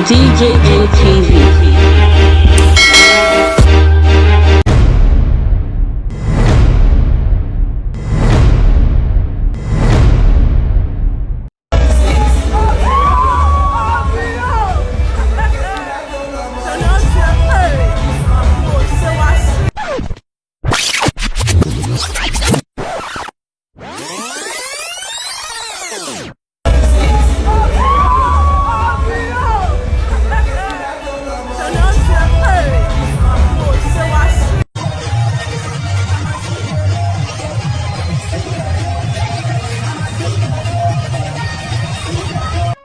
DJM TV.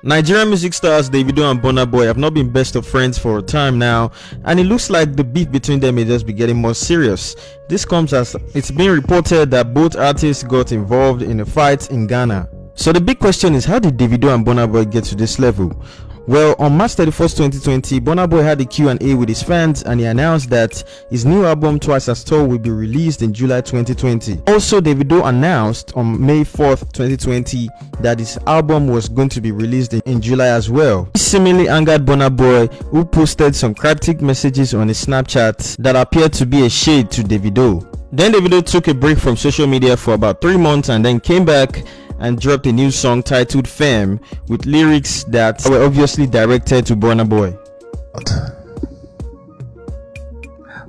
Nigerian music stars Davido and Burna Boy have not been best of friends for a time now, and it looks like the beef between them may just be getting more serious. This comes as it's been reported that both artists got involved in a fight in Ghana. So the big question is, how did Davido and Burna Boy get to this level? Well, on March 31st, 2020, Burna Boy had a Q&A with his fans, and he announced that his new album Twice as Tall will be released in July 2020. Also, Davido announced on May 4th, 2020 that his album was going to be released in July as well. This seemingly angered Burna Boy, who posted some cryptic messages on his Snapchat that appeared to be a shade to Davido. Then Davido took a break from social media for about 3 months and then came back and dropped a new song titled Femme with lyrics that were obviously directed to Burna Boy.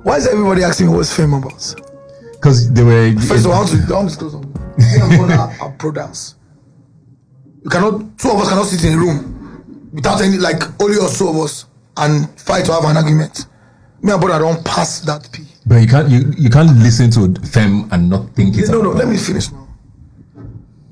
Why is everybody asking me what's Femme about? Because they were... First of all, I want to disclose something. Me and Burna are brothers. Two of us cannot sit in a room without any, like, only us, two of us, and fight or have an argument. Me and Burna don't pass that P. But you can't listen to Femme and not think it's... No, let me finish now.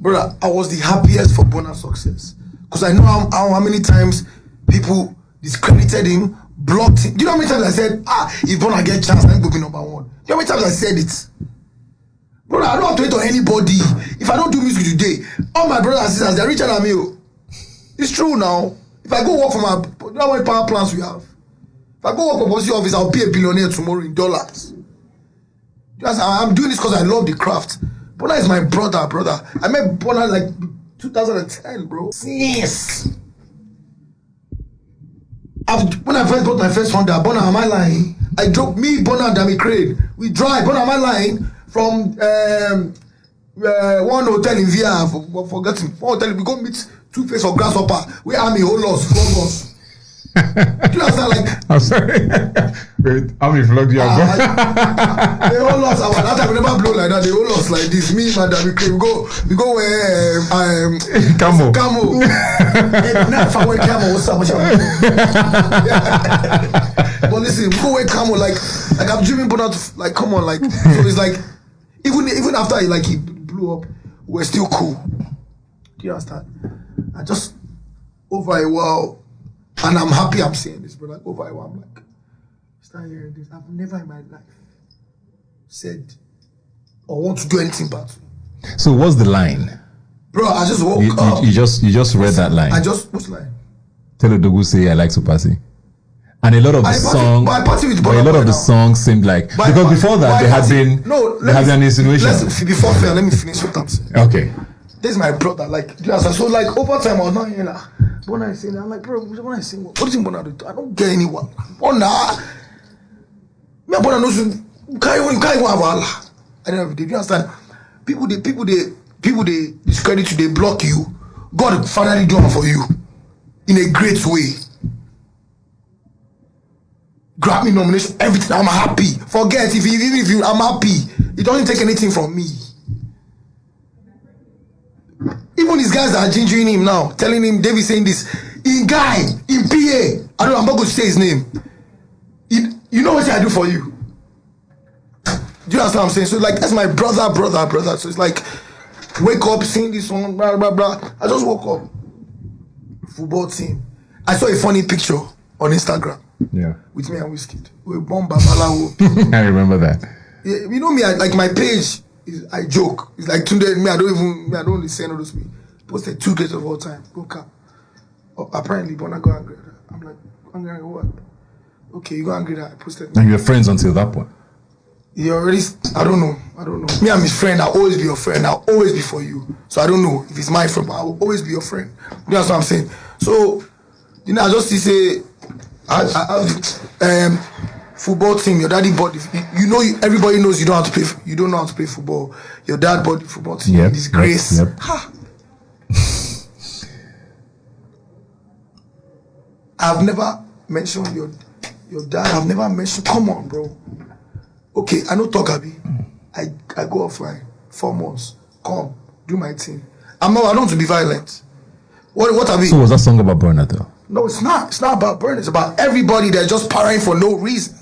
Brother, I was the happiest for Burna's success. Because I know how many times people discredited him, blocked him. Do you know how many times I said, if Burna get chance, I'm going to be number one? Do you know how many times I said it? Brother, I don't have to wait on anybody. If I don't do music today, all my brothers and sisters, they're richer than me. It's true now. If I go work for my... You know how many power plants we have? If I go work for policy office, I'll be a billionaire tomorrow in dollars. I'm doing this because I love the craft. Burna is my brother. I met Burna like 2010, bro. Yes. When I first bought my first Honda, Burna, am I lying? I drove me, Burna, and Dami Crane. We drive. Burna, am I lying? From one hotel in Via, forgetting. One hotel, we go meet Two-Face or Grasshopper. We are me whole loss, four us. Do you understand? Like, I'm sorry. Wait, how many vlogs do you have? They all lost. That time we never blow like that. They all lost like this. Me, madam, we go where Camo. If I wear Camo, what's up? But listen, we go wear Camo like I'm dreaming, but not like come on, like so it's like even after he blew up, we're still cool. Do you understand? I just over a while. And I'm happy I'm saying this, bro. Like, over a while, I'm like, start hearing this. I've never in my life said or want to do anything bad. So what's the line? Bro, I just woke up. You just read that line. What's the line? Tell Odogu say I like to party. And a lot of the songs, a lot of the songs seemed like, because before that there had been an insinuation. Before fair, let me finish what I'm saying. Okay. This is my brother, like, so like over time I was not hearing that. Burna is saying, I'm like, bro, Burna is saying, what do you think Burna do? I don't get anyone. Burna, me and Burna knows you can't even have Allah. I don't know. Do you understand? People they discredit you, they block you. God finally do it for you in a great way. Grab me nomination, everything. I'm happy. Forget even if I'm happy. It doesn't take anything from me. Even these guys that are gingering him now, telling him, David saying this, in PA, I'm not going to say his name. You know what I do for you? Do you understand what I'm saying? So like, that's my brother. So it's like, wake up, sing this song, blah, blah, blah. I just woke up. Football team. I saw a funny picture on Instagram. Yeah. With me and Wizkid. We were bomb Babalawo. I remember that. Yeah, you know me, like my page, I joke. It's like today, I don't really say all those people. Posted 2 greats of all time. Go cap. Apparently, Burna go angry. I'm like, angry what? Okay, you go angry that I posted. And you're friends until that point. You already, I don't know. Me and his friend, I'll always be your friend. I'll always be for you. So I don't know if it's my friend, but I will always be your friend. You know what I'm saying? So, I just say, Football team. Your daddy bought. You know, everybody knows you don't have to play. You don't know how to play football. Your dad bought the football team. Yep, Disgrace. Yep. I've never mentioned your dad. I've never mentioned. Come on, bro. Okay, I know talk Abi. I go offline 4 months. Come, do my thing. I don't want to be violent. What Abi? So was that song about Burna though? No, it's not. It's not about Burna. It's about everybody that's just partying for no reason.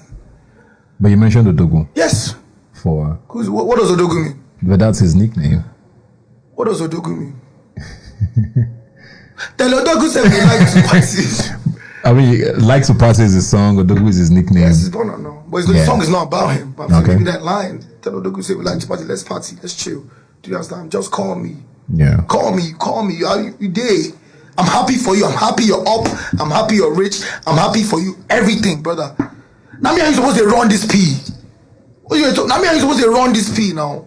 But you mentioned Odogu. Yes. For what does Odogu mean? But that's his nickname. What does Odogu mean? Tell Odogu said he likes to party. I mean, like to party is his song. Odogu is his nickname. Yes, it's Burna, no. But the song is not about him. But I'm giving that line. Tell Odogu say we like to party. Let's party. Let's chill. Do you understand? Just call me. Yeah. Call me. You day. I'm happy for you. I'm happy you're up. I'm happy you're rich. I'm happy for you. Everything, brother. Now me, are you supposed to run this P? Now me, are you supposed to run this P now?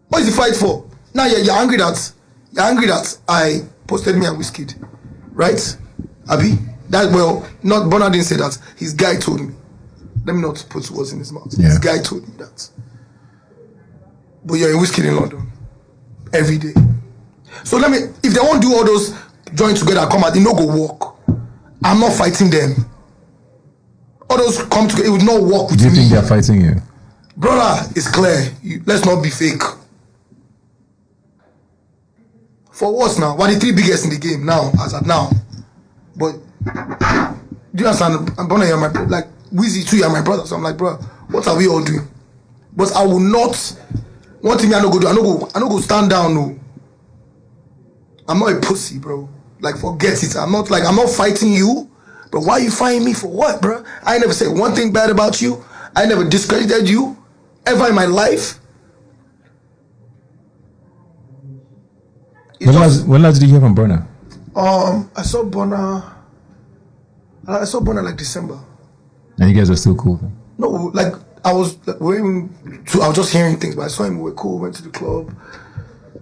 What is the fight for? Now you're angry that I posted me and Wizkid, right? Abi? That not Burna didn't say that. His guy told me. Let me not put words in his mouth. Yeah. His guy told me that. But you're in Wizkid in London every day. So if they won't do all those join together, come out, they no go walk. I'm not fighting them. All those come together, it would not work with me. Do you think they're fighting you? Brother, it's clear. Let's not be fake. For what now? We're the 3 biggest in the game now, as at now. But do you understand? I'm Burna, you're my like Wizzy too, you're my brother. So I'm like, bro, what are we all doing? But I will not. One thing I no go do. I no go stand down. No. I'm not a pussy, bro. Like forget it. I'm not fighting you. But why you fighting me for what, bro? I never said one thing bad about you. I never discredited you ever in my life. When last did you hear from Burna? I saw Burna like December. And you guys are still cool? No, like I was just hearing things, but I saw him. We were cool. Went to the club.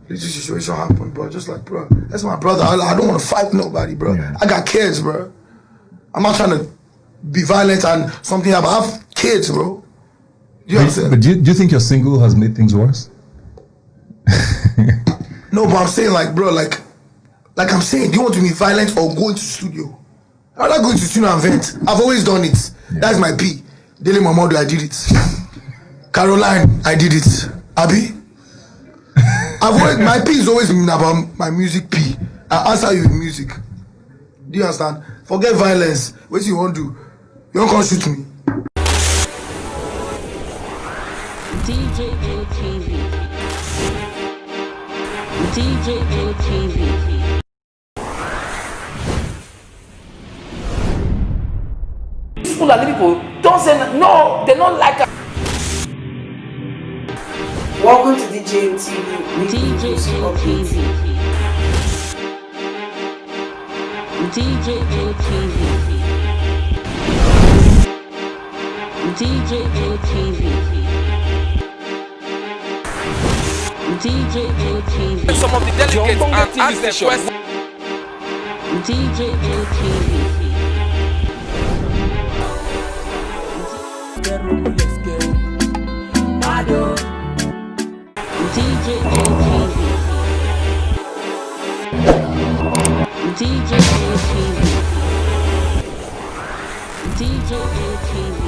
This situation happened, bro. Just like, bro, that's my brother. I don't want to fight nobody, bro. Yeah. I got kids, bro. I'm not trying to be violent and something happen. I have kids, bro. Do you understand? But do you think your single has made things worse? No, but I'm saying like, bro, like I'm saying, do you want to be violent or go into the studio? I'm not going to the studio and vent. I've always done it. Yeah. That's my P. Daily Mamadou, I did it. Caroline, I did it. Abi? My P is always been about my music P. I answer you with music. Do you understand? Forget violence. What you want to do? You don't come shoot me. DJM TV. DJM TV. People are people. Don't say no. They don't like us. Welcome to DJM TV. DJM TV. DJM TV. DJM TV. DJM TV. Some of the delegates and ask them questions. DJM TV. DJM TV.